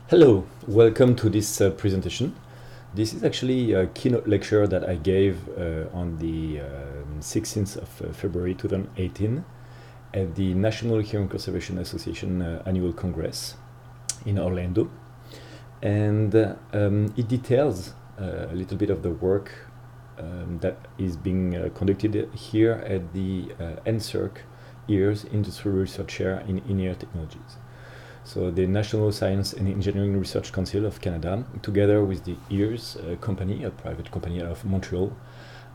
Hello, welcome to this presentation. This is actually a keynote lecture that I gave on the 16th of February 2018 at the National Hearing Conservation Association Annual Congress in Orlando. And it details a little bit of the work that is being conducted here at the NSERC EARS Industrial Research Chair in Inear Technologies. So the National Science and Engineering Research Council of Canada, together with the EARS company, a private company out of Montreal,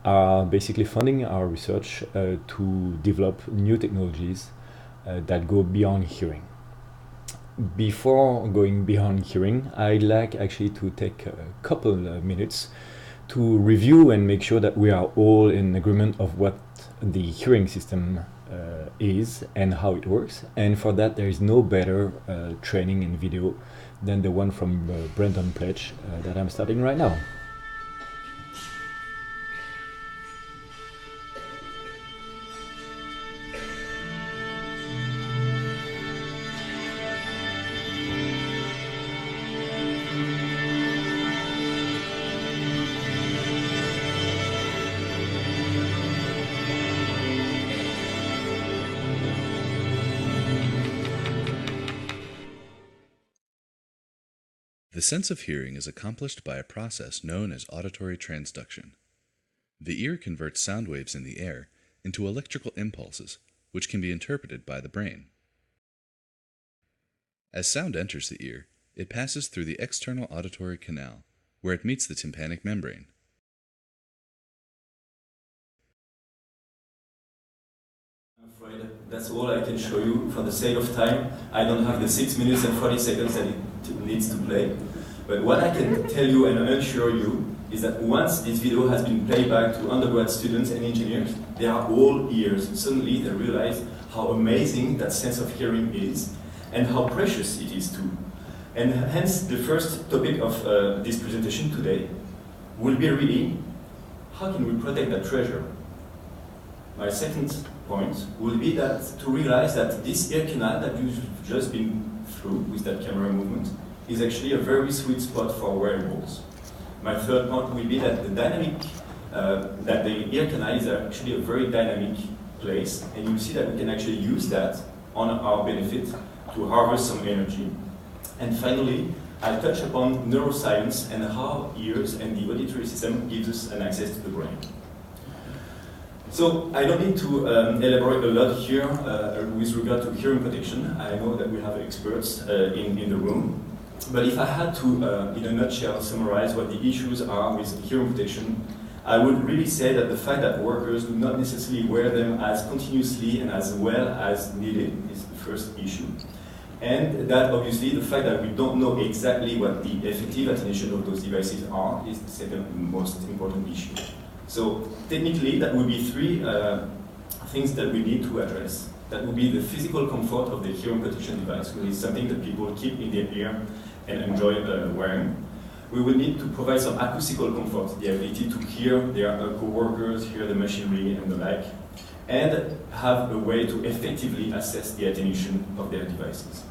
are basically funding our research to develop new technologies that go beyond hearing. Before going beyond hearing, I'd like actually to take a couple of minutes to review and make sure that we are all in agreement of what the hearing system is and how it works. And for that, there is no better training in video than the one from Brendan Pledge that I'm starting right now. The sense of hearing is accomplished by a process known as auditory transduction. The ear converts sound waves in the air into electrical impulses, which can be interpreted by the brain. As sound enters the ear, it passes through the external auditory canal, where it meets the tympanic membrane. I'm afraid that's all I can show you. For the sake of time, I don't have the 6 minutes and 40 seconds that it needs to play. But what I can tell you and assure you is that once this video has been played back to undergrad students and engineers, they are all ears. Suddenly they realize how amazing that sense of hearing is and how precious it is too. And hence the first topic of this presentation today will be really, how can we protect that treasure? My second point will be that to realize that this ear canal that you've just been through with that camera movement is actually a very sweet spot for wearables. My third point will be that the ear canal is actually a very dynamic place, and you see that we can actually use that on our benefit to harvest some energy. And finally, I'll touch upon neuroscience and how ears and the auditory system gives us an access to the brain. So I don't need to elaborate a lot here with regard to hearing protection. I know that we have experts in the room. But if I had to, in a nutshell, summarize what the issues are with hearing protection, I would really say that the fact that workers do not necessarily wear them as continuously and as well as needed is the first issue. And that obviously the fact that we don't know exactly what the effective attenuation of those devices are is the second most important issue. So technically that would be three things that we need to address. That would be the physical comfort of the hearing protection device, which is something that people keep in their ear and enjoy wearing. We will need to provide some acoustical comfort, the ability to hear their co-workers, hear the machinery and the like, and have a way to effectively assess the attenuation of their devices.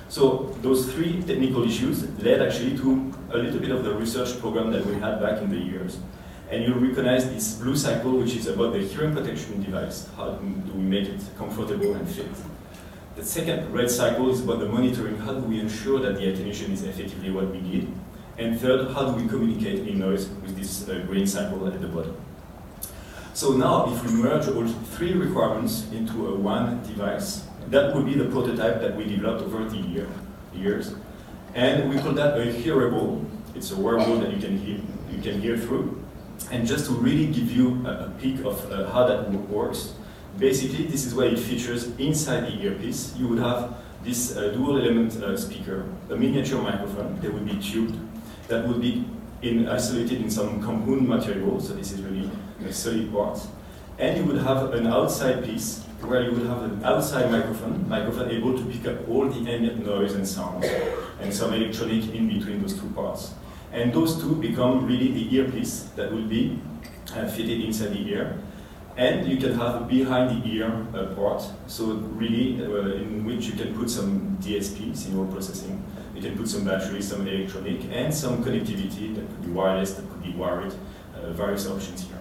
So those three technical issues led actually to a little bit of the research program that we had back in the years. And you'll recognize this blue cycle, which is about the hearing protection device. How do we make it comfortable and fit? The second red cycle is about the monitoring. How do we ensure that the attenuation is effectively what we need? And third, how do we communicate in noise with this green cycle at the bottom? So now, if we merge all three requirements into a one device, that would be the prototype that we developed over the years. And we call that a hearable. It's a wearable that you can hear through. And just to really give you a peek of how that works, basically this is where it features inside the earpiece. You would have this dual element speaker, a miniature microphone that would be tubed, that would be isolated in some compound material, so this is really a solid part. And you would have an outside piece where you would have an outside microphone able to pick up all the ambient noise and sounds, and some electronic in between those two parts. And those two become really the earpiece that will be fitted inside the ear. And you can have behind the ear part, so really in which you can put some DSP, signal processing You can put some battery, some electronic, and some connectivity that could be wireless, that could be wired, various options here.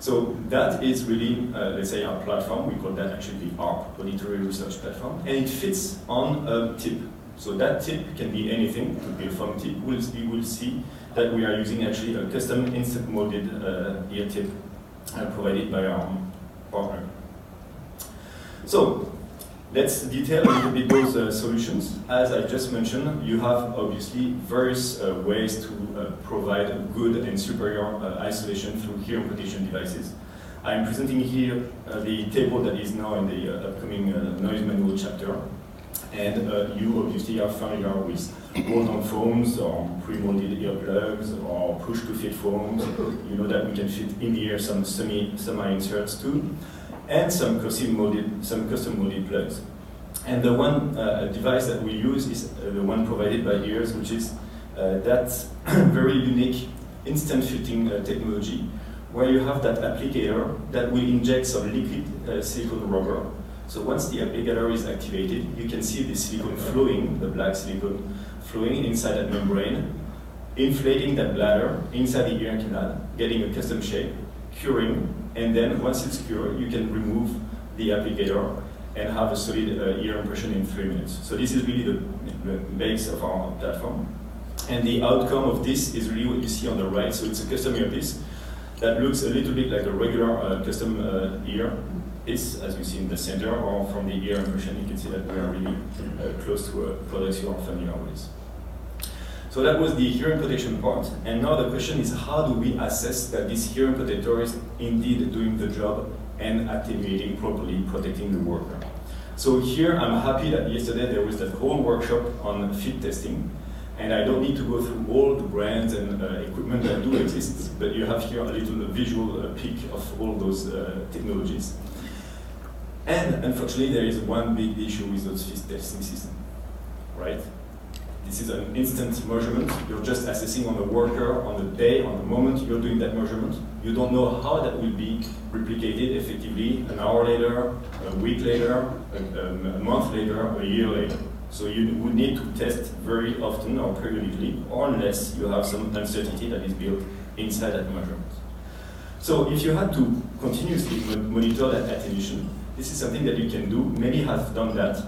So that is really, let's say, our platform. We call that actually the ARP, Auditory Research Platform, and it fits on a tip. So that tip can be anything, it could be a foam tip. You will see that we are using actually a custom instant molded ear tip provided by our partner. So let's detail a little bit those solutions. As I just mentioned, you have obviously various ways to provide a good and superior isolation through hearing protection devices. I'm presenting here the table that is now in the upcoming noise manual chapter. And you obviously are familiar with roll-on foams or pre-molded earplugs or push-to-fit foams. You know that we can fit in the ear some semi-inserts too, and some custom molded plugs. And the one device that we use is the one provided by Ears, which is that very unique instant fitting technology, where you have that applicator that will inject some liquid silicone rubber. So once the applicator is activated, you can see the silicone flowing, the black silicone flowing inside that membrane, inflating that bladder inside the ear canal, getting a custom shape, curing, and then once it's cured, you can remove the applicator and have a solid ear impression in 3 minutes. So this is really the base of our platform. And the outcome of this is really what you see on the right. So it's a custom earpiece that looks a little bit like a regular custom ear. Is, as you see in the center, or from the ear impression, you can see that we are really close to products you are familiar with. So that was the hearing protection part, and now the question is, how do we assess that this hearing protector is indeed doing the job and attenuating properly, protecting the worker? So here I'm happy that yesterday there was that whole workshop on fit testing, and I don't need to go through all the brands and equipment that do exist, but you have here a little visual peek of all those technologies. And unfortunately, there is one big issue with those fit testing systems, right? This is an instant measurement. You're just assessing on the worker, on the day, on the moment you're doing that measurement. You don't know how that will be replicated effectively an hour later, a week later, a month later, a year later. So you would need to test very often or periodically, or unless you have some uncertainty that is built inside that measurement. So if you had to continuously monitor that attenuation, this is something that you can do. Many have done that.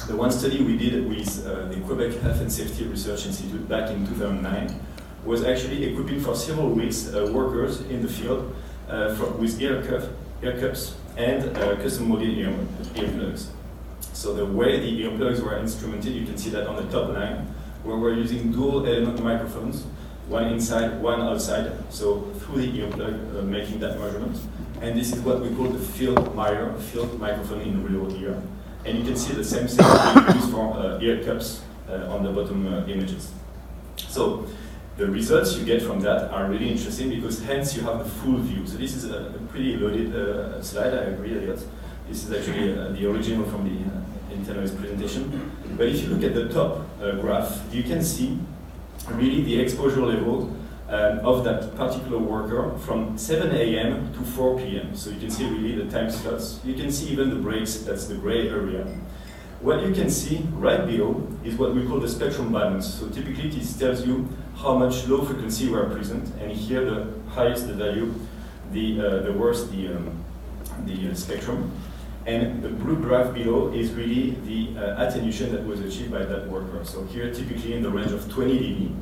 The one study we did with the Quebec Health and Safety Research Institute back in 2009 was actually equipping for several weeks workers in the field with ear cups and custom molded earplugs. So the way the earplugs were instrumented, you can see that on the top line, where we're using dual element microphones, one inside, one outside, so through the earplug making that measurement. And this is what we call the field microphone in real ear. And you can see the same thing being used for ear cups on the bottom images. So the results you get from that are really interesting because hence you have the full view. So this is a pretty loaded slide, I agree a lot. This is actually the original from the Internoise presentation. But if you look at the top graph, you can see really the exposure level of that particular worker from 7 a.m. to 4 p.m. So you can see really the time slots. You can see even the breaks, that's the gray area. What you can see right below is what we call the spectrum balance. So typically this tells you how much low frequency were present, and here the highest the value, the worse the spectrum. And the blue graph below is really the attenuation that was achieved by that worker. So here typically in the range of 20 dB.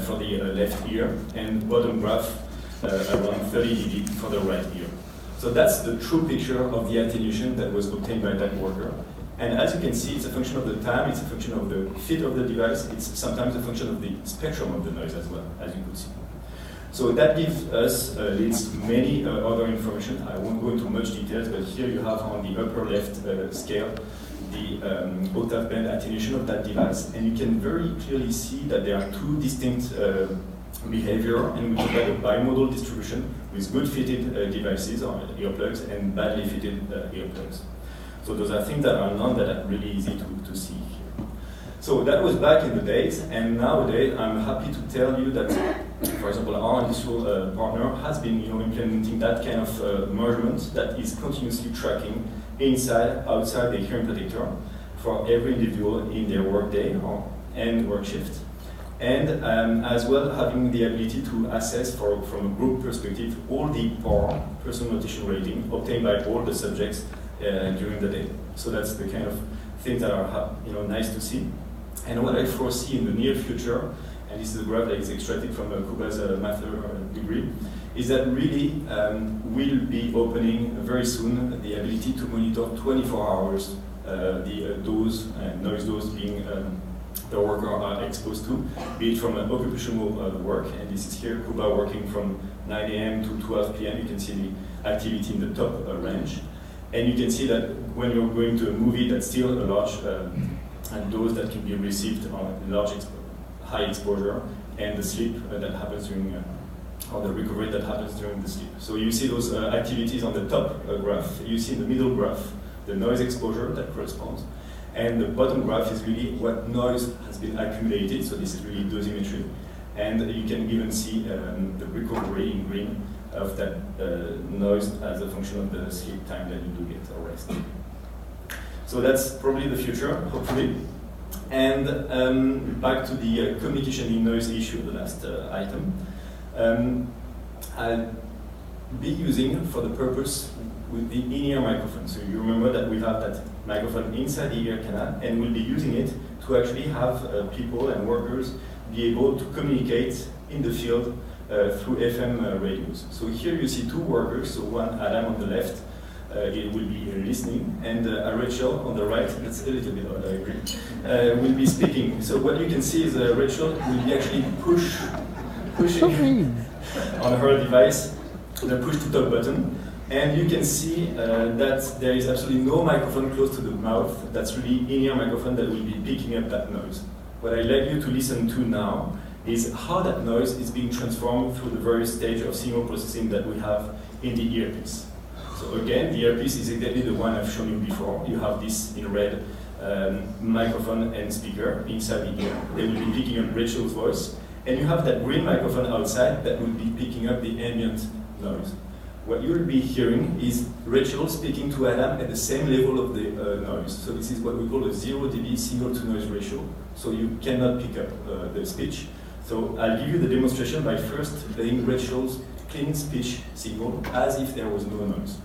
For the left ear, and bottom graph around 30 dB for the right ear. So that's the true picture of the attenuation that was obtained by that worker. And as you can see, it's a function of the time, it's a function of the fit of the device, it's sometimes a function of the spectrum of the noise as well, as you could see. So that gives us leads to many other information. I won't go into much details, but here you have on the upper left scale the octave band attenuation of that device, and you can very clearly see that there are two distinct behavior, and we call that a bimodal distribution with good fitted devices or earplugs and badly fitted earplugs. So those are things that are known that are really easy to see here. So that was back in the days, and nowadays I'm happy to tell you that, for example, our industrial partner has been implementing that kind of measurement that is continuously tracking inside, outside the hearing protector for every individual in their workday, and work shift. And as well having the ability to assess from a group perspective all the PAR, personal notation rating, obtained by all the subjects during the day. So that's the kind of things that are nice to see. And what I foresee in the near future, and this is a graph that is extracted from Kuba's master degree, is that really we'll be opening very soon the ability to monitor 24 hours the dose and noise dose being the worker are exposed to, be it from an occupational work, and this is here, Kuba working from 9 a.m. to 12 p.m. You can see the activity in the top range. And you can see that when you're going to a movie, that's still a large dose that can be received on large high exposure, and the sleep that happens during, or the recovery that happens during the sleep. So you see those activities on the top graph. You see in the middle graph the noise exposure that corresponds. And the bottom graph is really what noise has been accumulated, so this is really dosimetry. And you can even see the recovery in green of that noise as a function of the sleep time that you do get or rest. So that's probably the future, hopefully. And back to the communication in noise issue, the last item. I'll be using for the purpose with the in-ear microphone. So you remember that we have that microphone inside the ear canal, and we'll be using it to actually have people and workers be able to communicate in the field through FM radios. So here you see two workers, so one Adam on the left, it will be listening, and Rachel on the right, that's a little bit odd, I agree, will be speaking. So what you can see is Rachel will be actually pushing on her device the push to talk button. And you can see that there is absolutely no microphone close to the mouth. That's really in-ear microphone that will be picking up that noise. What I'd like you to listen to now is how that noise is being transformed through the various stages of signal processing that we have in the earpiece. So again, the earpiece is exactly the one I've shown you before. You have this in red microphone and speaker inside the ear. They will be picking up Rachel's voice. And you have that green microphone outside that will be picking up the ambient noise. What you will be hearing is Rachel speaking to Adam at the same level of the noise. So this is what we call a 0 dB signal-to-noise ratio. So you cannot pick up the speech. So I'll give you the demonstration by first playing Rachel's clean speech signal as if there was no noise.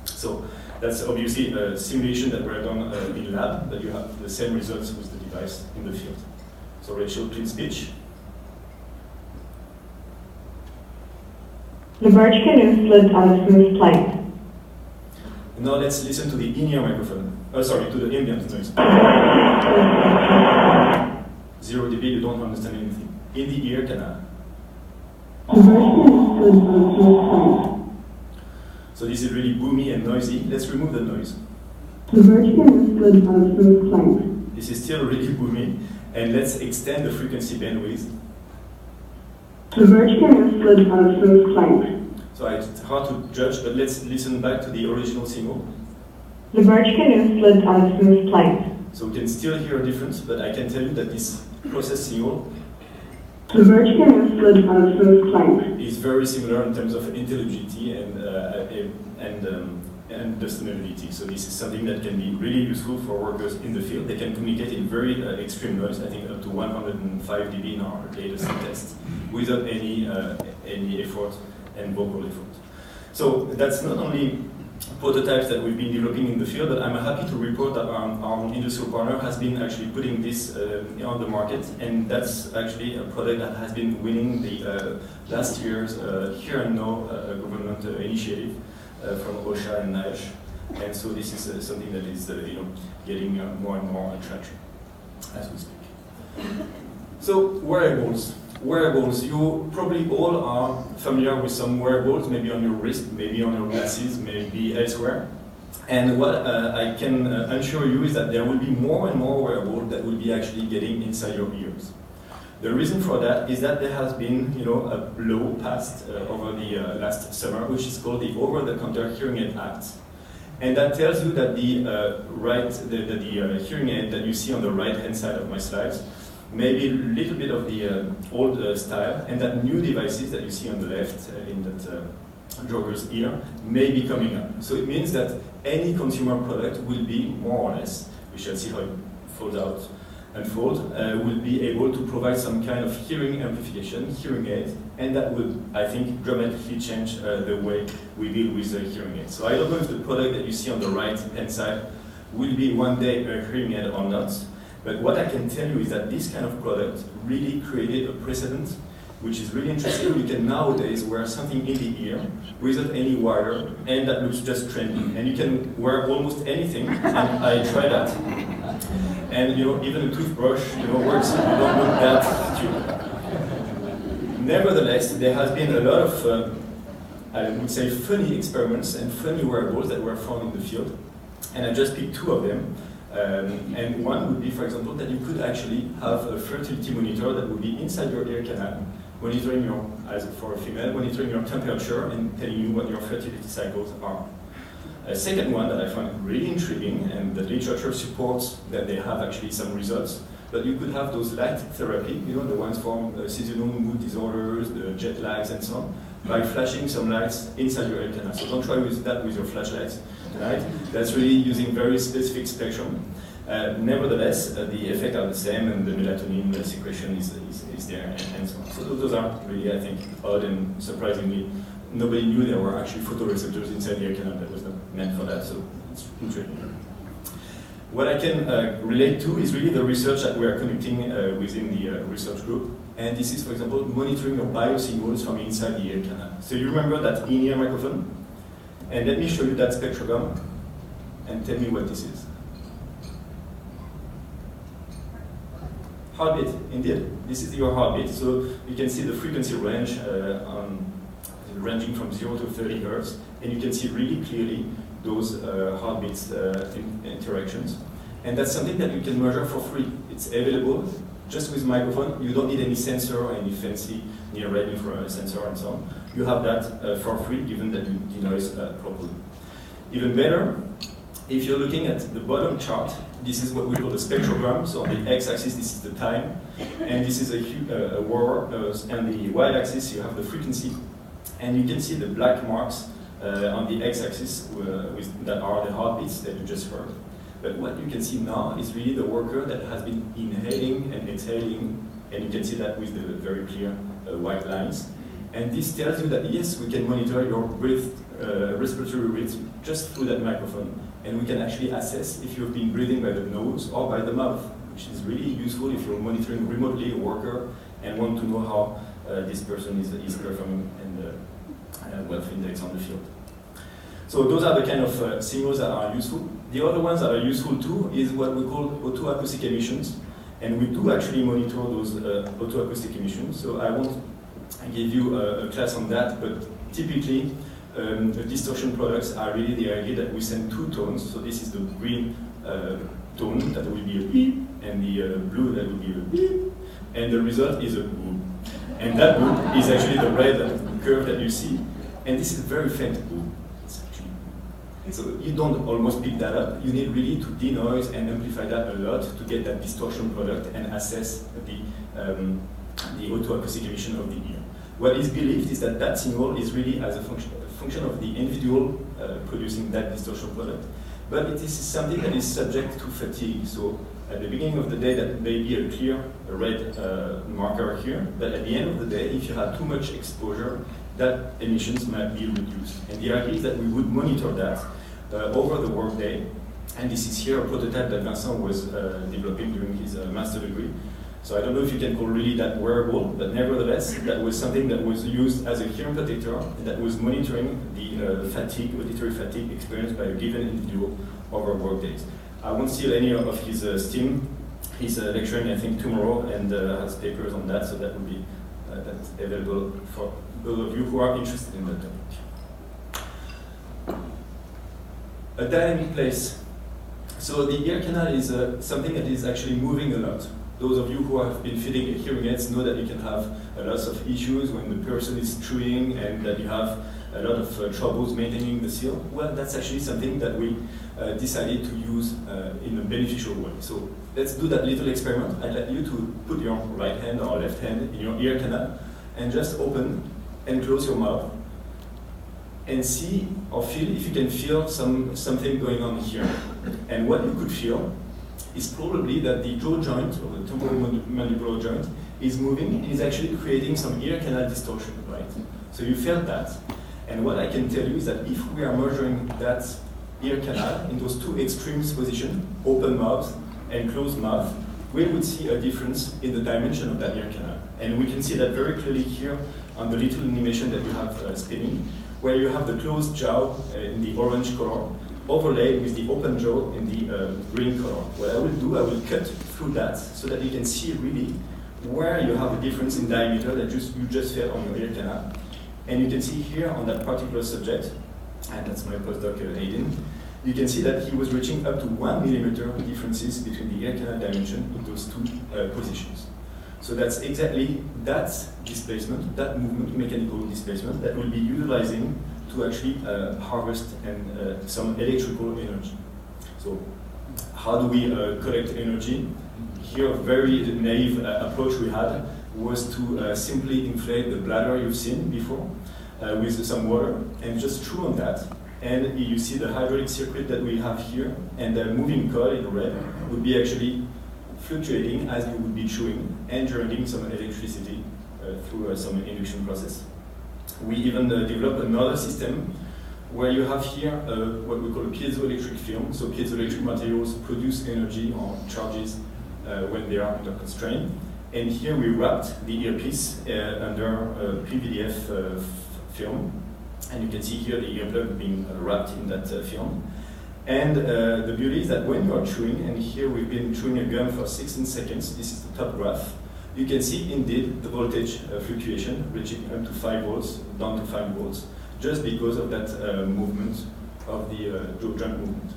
So that's obviously a simulation that we're done in lab, but you have the same results with the device in the field. So Rachel, clean speech. The birch canoe slid on a smooth plank. Now let's listen to the in-ear microphone. Sorry, to the ambient noise. 0 dB, you don't understand anything. In the ear canal. The birch canoe slid on a smooth plank. So this is really boomy and noisy. Let's remove the noise. The birch canoe slid on a smooth plank. This is still really boomy. And let's extend the frequency bandwidth. The birch canoe slid on a smooth plank. So it's hard to judge, but let's listen back to the original signal. The birch canoe slid on a smooth plank. So we can still hear a difference, but I can tell you that this process signal The birch canoe slid on a smooth plank. is very similar in terms of intelligibility and understandability. So this is something that can be really useful for workers in the field. They can communicate in very extreme noise, I think up to 105 dB in our latest test, without any effort and vocal effort. So that's not only prototypes that we've been developing in the field, but I'm happy to report that our industrial partner has been actually putting this on the market, and that's actually a product that has been winning the last year's Here and Now government initiative from OSHA and NIOSH, and so this is something that is getting more and more traction as we speak. So wearables. Wearables, you probably all are familiar with some wearables, maybe on your wrist, maybe on your glasses, maybe elsewhere. And what I can assure you is that there will be more and more wearables that will be actually getting inside your ears. The reason for that is that there has been a law passed over the last summer, which is called the Over-the-Counter Hearing Aid Act. And that tells you that the hearing aid that you see on the right-hand side of my slides maybe a little bit of the old style, and that new devices that you see on the left in that jogger's ear may be coming up. So it means that any consumer product will be more or less, we shall see how it folds out, unfold, will be able to provide some kind of hearing amplification, hearing aid, and that would, I think, dramatically change the way we deal with hearing aids. So I don't know if the product that you see on the right-hand side will be one day a hearing aid or not, but what I can tell you is that this kind of product really created a precedent, which is really interesting. You can nowadays wear something in the ear without any wire, and that looks just trendy. And you can wear almost anything, and I tried that. And even a toothbrush, works. You don't look that stupid. Nevertheless, there has been a lot of, I would say, funny experiments and funny wearables that were found in the field. And I just picked two of them. And one would be, for example, that you could actually have a fertility monitor that would be inside your ear canal, monitoring your, as for a female, monitoring your temperature and telling you what your fertility cycles are. A second one that I find really intriguing, and the literature supports that they have actually some results, but you could have those light therapy, the ones for seasonal mood disorders, the jet lags and so on, by flashing some lights inside your ear canal. So don't try that with your flashlights tonight. That's really using very specific spectrum. Nevertheless, the effects are the same, and the melatonin secretion is there, and so on. So those are really, I think, odd, and surprisingly, nobody knew there were actually photoreceptors inside the ear canal that was not meant for that, so it's interesting. What I can relate to is really the research that we are conducting within the research group, and this is, for example, monitoring your biosignals from inside the ear canal. So you remember that Inear Microphone? And let me show you that spectrogram, and tell me what this is. Heartbeat, indeed. This is your heartbeat. So you can see the frequency range ranging from 0 to 30 Hertz, and you can see really clearly those heartbeats interactions. And that's something that you can measure for free. It's available just with microphone. You don't need any sensor or any fancy near-red infrared sensor and so on. You have that for free, given that you denoise properly. Even better, if you're looking at the bottom chart, this is what we call the spectrogram. So on the x-axis, this is the time, and this is a wire, and the y-axis, you have the frequency. And you can see the black marks on the x-axis that are the heartbeats that you just heard. But what you can see now is really the worker that has been inhaling and exhaling, and you can see that with the very clear white lines. And this tells you that yes, we can monitor your respiratory rhythm just through that microphone, and we can actually assess if you've been breathing by the nose or by the mouth, which is really useful if you're monitoring remotely a worker and want to know how this person is performing and wealth index on the field. So those are the kind of signals that are useful. The other ones that are useful too is what we call autoacoustic emissions, and we do actually monitor those autoacoustic emissions. So I won't give you a class on that, but typically the distortion products are really the idea that we send two tones. So this is the green tone that will be a beep, and the blue that will be a beep, and the result is a boop. And that boop is actually the red curve that you see, and this is very faint boop. So you don't almost pick that up. You need really to denoise and amplify that a lot to get that distortion product and assess the autoacoustic emission of the ear. What is believed is that that signal is really as a function of the individual producing that distortion product, but it is something that is subject to fatigue. So at the beginning of the day, that may be a clear red marker here, but at the end of the day, if you have too much exposure, that emissions might be reduced. And the idea is that we would monitor that over the workday. And this is here a prototype that Vincent was developing during his master degree. So I don't know if you can call really that wearable, but nevertheless, that was something that was used as a hearing protector that was monitoring the fatigue, auditory fatigue experienced by a given individual over workdays. I won't steal any of his steam. He's lecturing, I think, tomorrow and has papers on that, so that will be that's available for those of you who are interested in that topic. A dynamic place. So the ear canal is something that is actually moving a lot. Those of you who have been fitting hearing aids know that you can have lots of issues when the person is chewing and that you have a lot of troubles maintaining the seal. Well, that's actually something that we decided to use in a beneficial way. So let's do that little experiment. I'd like you to put your right hand or left hand in your ear canal and just open and close your mouth and see or feel if you can feel something going on here. And what you could feel is probably that the jaw joint, or the temporomandibular joint, is moving and is actually creating some ear canal distortion, right? So you felt that. And what I can tell you is that if we are measuring that ear canal in those two extremes positions, open mouth and closed mouth, we would see a difference in the dimension of that ear canal. And we can see that very clearly here on the little animation that you have spinning, where you have the closed jaw in the orange color, overlaid with the open jaw in the green color. What I will do, I will cut through that so that you can see really where you have a difference in diameter that you just felt on your ear canal. And you can see here on that particular subject, and that's my postdoc Aiden, you can see that he was reaching up to 1 millimeter differences between the ear canal dimension in those two positions. So that's exactly that displacement, that movement, mechanical displacement, that we'll be utilizing to actually harvest some electrical energy. So how do we collect energy? Here, a very naive approach we had was to simply inflate the bladder you've seen before with some water and just chew on that. And you see the hydraulic circuit that we have here, and the moving coil in red would be actually fluctuating as you would be chewing and generating some electricity through some induction process. We even developed another system where you have here what we call a piezoelectric film. So piezoelectric materials produce energy or charges when they are under constraint. And here we wrapped the earpiece under PVDF film. And you can see here the earplug being wrapped in that film. And the beauty is that when you are chewing, and here we've been chewing a gum for 16 seconds, this is the top graph, you can see indeed the voltage fluctuation reaching up to 5 volts, down to 5 volts, just because of that movement of the jaw joint movement.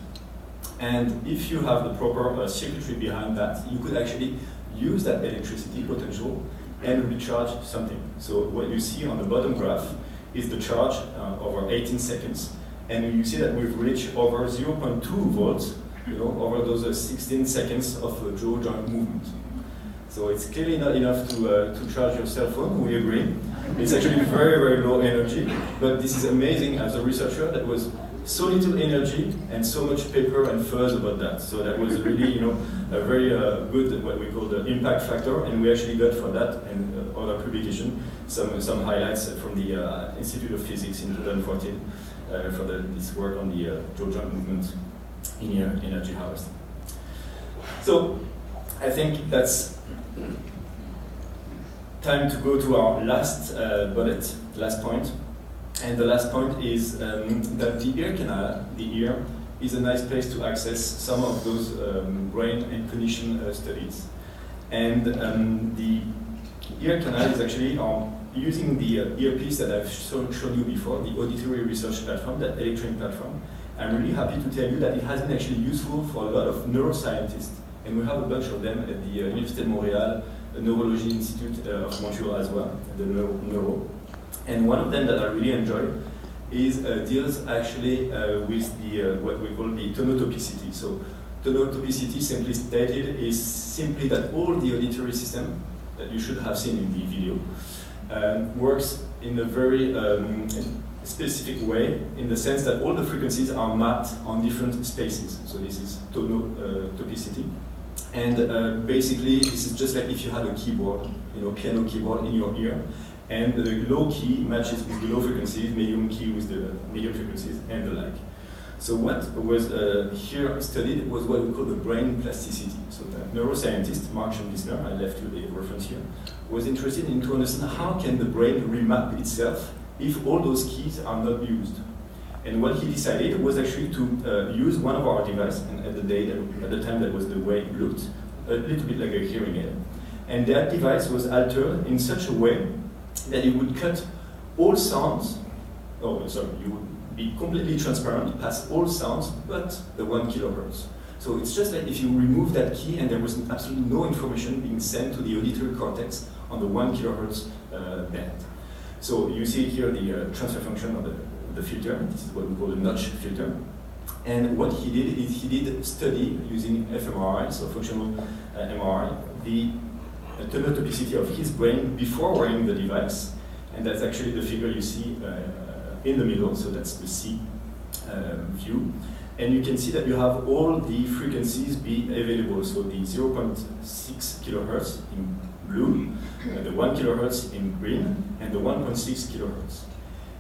And if you have the proper circuitry behind that, you could actually use that electricity potential and recharge something. So what you see on the bottom graph is the charge over 18 seconds. And you see that we've reached over 0.2 volts, over those 16 seconds of jaw joint movement. So it's clearly not enough to charge your cell phone, we agree. It's actually very, very low energy, but this is amazing as a researcher that was so little energy and so much paper and fuzz about that. So that was really, a very good, what we call the impact factor, and we actually got for that and other publication some highlights from the Institute of Physics in 2014 for this work on the jaw joint movement in energy harvesting. So I think that's time to go to our last bullet, last point. And the last point is that the ear canal, the ear, is a nice place to access some of those brain and cognition studies. And the ear canal is actually using the earpiece that I've shown you before, the Auditory research platform, that electronic platform. I'm really happy to tell you that it has been actually useful for a lot of neuroscientists, and we have a bunch of them at the Université de Montréal, the Neurology Institute of Montreal as well, the Neuro. And one of them that I really enjoy is deals actually with the what we call the tonotopicity. So tonotopicity, simply stated, is simply that all the auditory system that you should have seen in the video works in a very specific way, in the sense that all the frequencies are mapped on different spaces. So this is tonotopicity. And basically, this is just like if you had a keyboard, piano keyboard in your ear, and the low key matches with the low frequencies, medium key with the medium frequencies, and the like. So what was here studied was what we call the brain plasticity. So the neuroscientist, Mark Schindler, I left you the reference here, was interested in to understand how can the brain remap itself if all those keys are not used. And what he decided was actually to use one of our devices, and at the time that was the way it looked, a little bit like a hearing aid. And that device was altered in such a way that it would cut all sounds, you would be completely transparent past all sounds but the 1 kilohertz. So it's just like if you remove that key and there was absolutely no information being sent to the auditory cortex on the 1 kilohertz band. So you see here the transfer function of the filter. This is what we call the notch filter. And what he did is he did study using fMRI, so functional MRI, the tonotopicity of his brain before wearing the device. And that's actually the figure you see in the middle, so that's the C view. And you can see that you have all the frequencies be available. So the 0.6 kilohertz in blue, the 1 kilohertz in green, and the 1.6 kilohertz.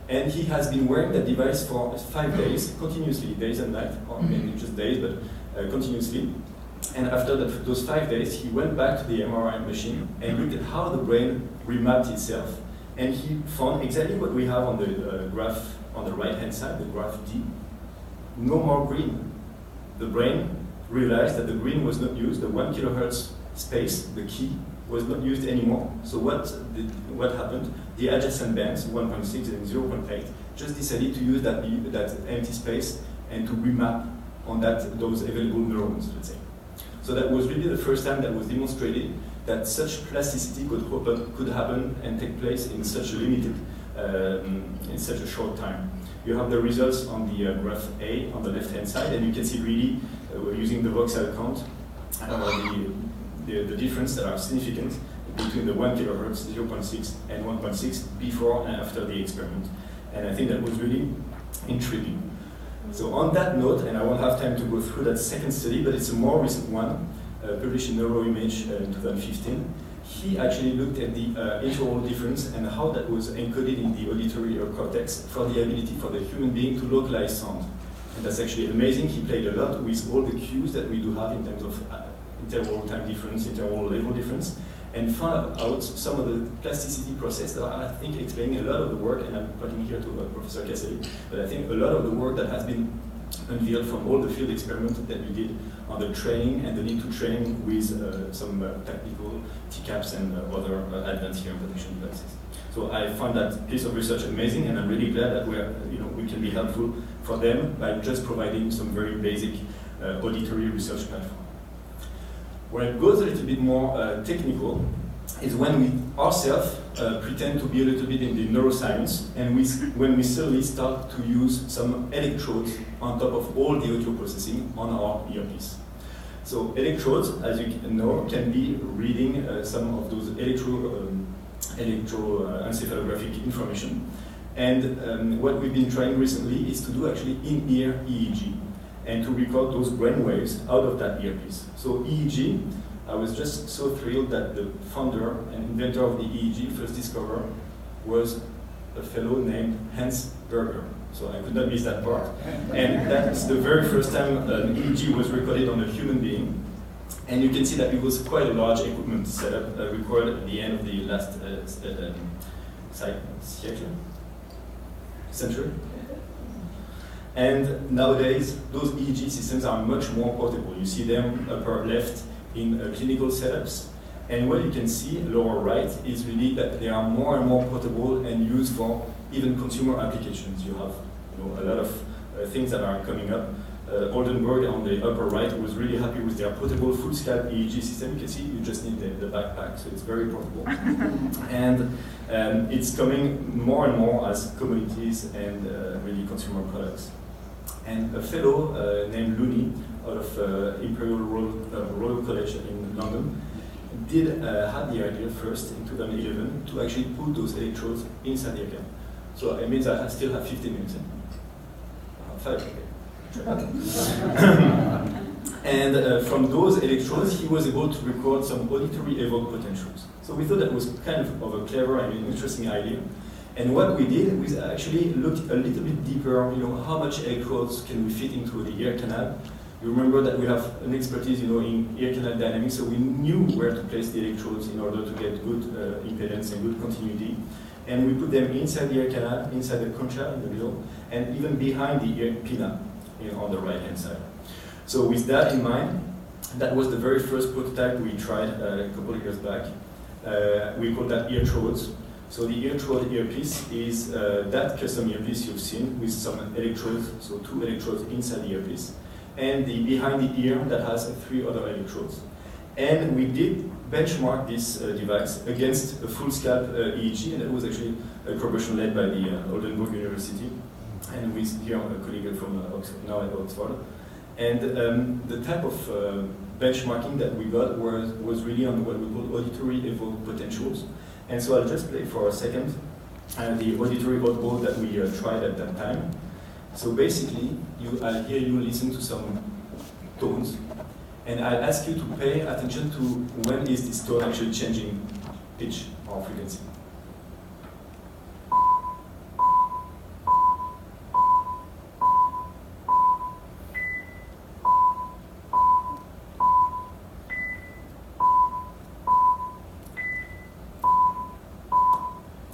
And he has been wearing that device for 5 days, continuously, days and night, or maybe just days, but continuously. And after those 5 days, he went back to the MRI machine and looked at how the brain remapped itself. And he found exactly what we have on the graph on the right-hand side, the graph D. No more green. The brain realized that the green was not used, the 1 kilohertz space, the key, was not used anymore. So what happened? The adjacent bands, 1.6 and 0.8, just decided to use that empty space and to remap on those available neurons, let's say. So that was really the first time that was demonstrated that such plasticity could happen and take place in such a limited, in such a short time. You have the results on the graph A on the left-hand side, and you can see really, using the voxel count, the difference that are significant between the 1 kilohertz, 0.6, and 1.6 before and after the experiment. And I think that was really intriguing. So on that note, and I won't have time to go through that second study, but it's a more recent one, published in Neuroimage in 2015. He actually looked at the interoral difference and how that was encoded in the auditory cortex for the ability for the human being to localize sound. And that's actually amazing. He played a lot with all the cues that we do have in terms of interval time difference, interval level difference, and found out some of the plasticity process that are, I think, explaining a lot of the work, and I'm pointing here to Professor Caselli, but I think a lot of the work that has been unveiled from all the field experiments that we did on the training and the need to train with some technical TCAPs and other advanced hearing protection devices. So I found that piece of research amazing, and I'm really glad that we can be helpful for them by just providing some very basic auditory research platform. Where it goes a little bit more technical is when we ourselves pretend to be a little bit in the neuroscience, and when we suddenly start to use some electrodes on top of all the audio processing on our earpiece. So electrodes, as you know, can be reading some of those electroencephalographic information. And what we've been trying recently is to do actually in-ear EEG, and to record those brain waves out of that earpiece. So EEG, I was just so thrilled that the founder and inventor of the EEG first discoverer was a fellow named Hans Berger. So I could not miss that part. And that's the very first time an EEG was recorded on a human being. And you can see that it was quite a large equipment setup recorded at the end of the last century. And nowadays, those EEG systems are much more portable. You see them upper left in clinical setups. And what you can see lower right is really that they are more and more portable and used for even consumer applications. You have a lot of things that are coming up. Oldenburg on the upper right was really happy with their portable full scalp EEG system. You can see you just need the backpack, so it's very portable. And it's coming more and more as commodities and really consumer products. And a fellow named Looney out of Imperial Royal College in London did have the idea first in 2011 to actually put those electrodes inside the earpiece. So it means I still have 15 minutes. 5. And from those electrodes, he was able to record some auditory evoked potentials. So we thought that was kind of a clever and interesting idea. And what we did was actually looked a little bit deeper, how much electrodes can we fit into the ear canal. You remember that we have an expertise, in ear canal dynamics, so we knew where to place the electrodes in order to get good impedance and good continuity. And we put them inside the ear canal, inside the concha in the middle, and even behind the ear pinna on the right-hand side. So with that in mind, that was the very first prototype we tried a couple of years back. We called that eartrodes. So the eartrode earpiece is that custom earpiece you've seen with some electrodes, so 2 electrodes inside the earpiece, and the behind the ear that has 3 other electrodes. And we did benchmark this device against a full scalp EEG, and that was actually a collaboration led by the Oldenburg University, and with here a colleague from Oxford, now at Oxford. And the type of benchmarking that we got was really on what we call auditory evoked potentials. And so I'll just play for a second the auditory oddball that we tried at that time. So basically, I'll hear you listen to some tones, and I'll ask you to pay attention to when is this tone actually changing pitch or frequency.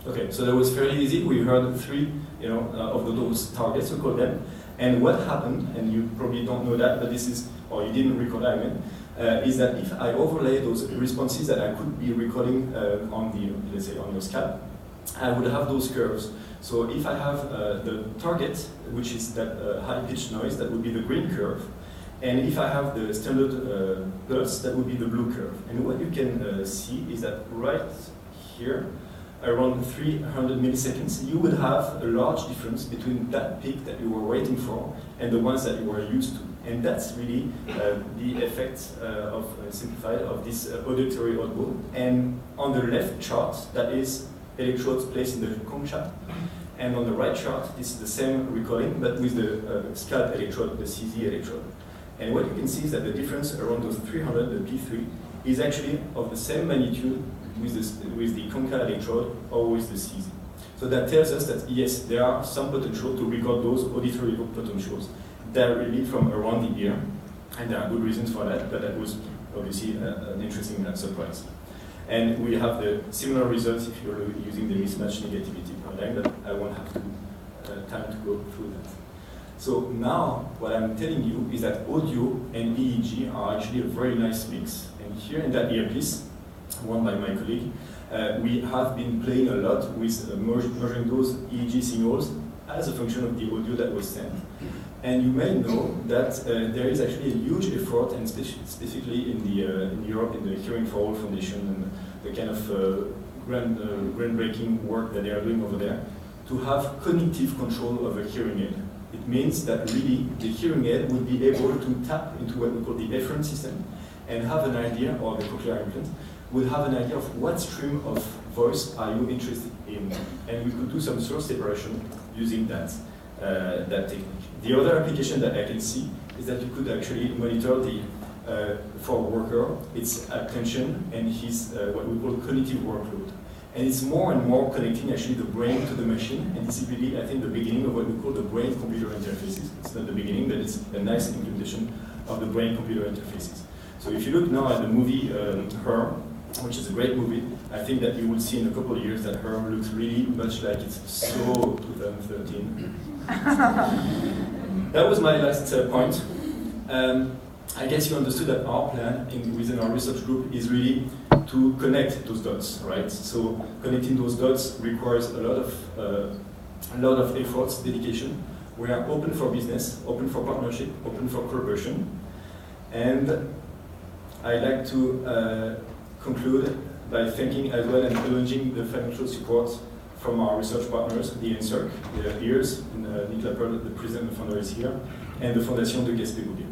Okay, so that was fairly easy. We heard three, of those targets, we call them. And what happened, and you probably don't know that, but this is, or you didn't record that, I mean, is that if I overlay those responses that I could be recording on the, let's say, on your scalp, I would have those curves. So if I have the target, which is that high-pitched noise, that would be the green curve. And if I have the standard pulse, that would be the blue curve. And what you can see is that right here, around 300 milliseconds, you would have a large difference between that peak that you were waiting for and the ones that you were used to. And that's really the effect simplified of this auditory output. And on the left chart, that is electrodes placed in the concha. And on the right chart, this is the same recording, but with the scalp electrode, the CZ electrode. And what you can see is that the difference around those 300, the P3, is actually of the same magnitude with the concha electrode or with the CZ. So that tells us that yes, there are some potential to record those auditory potentials directly from around the ear, and there are good reasons for that, but that was obviously an interesting surprise. And we have the similar results if you're using the mismatch negativity paradigm, but I won't have time to go through that. So now what I'm telling you is that audio and EEG are actually a very nice mix. And here in that earpiece, one by my colleague, we have been playing a lot with measuring those EEG signals as a function of the audio that was sent. And you may know that there is actually a huge effort, and specifically in Europe, in the Hearing for All Foundation, and the kind of groundbreaking work that they are doing over there, to have cognitive control of a hearing aid. It means that really the hearing aid would be able to tap into what we call the efferent system and have an idea, or the cochlear implant, would have an idea of what stream of voice are you interested in. And we could do some source separation using that technique. The other application that I can see is that you could actually monitor the, for a worker, its attention and his, what we call cognitive workload. And it's more and more connecting actually the brain to the machine, and this is really, I think, the beginning of what we call the brain-computer interfaces. It's not the beginning, but it's a nice implementation of the brain-computer interfaces. So if you look now at the movie Her, which is a great movie, I think that you will see in a couple of years that Her looks really much like it's so 2013. That was my last point. I guess you understood that our plan within our research group is really to connect those dots, right? So connecting those dots requires a lot of efforts, dedication. We are open for business, open for partnership, open for collaboration. And I'd like to conclude by thanking as well and acknowledging the financial support from our research partners, the NCERC, the EARS, and Nicolas Pearl, the president and founder, is here, and the Fondation de Gaspé-Bouvier.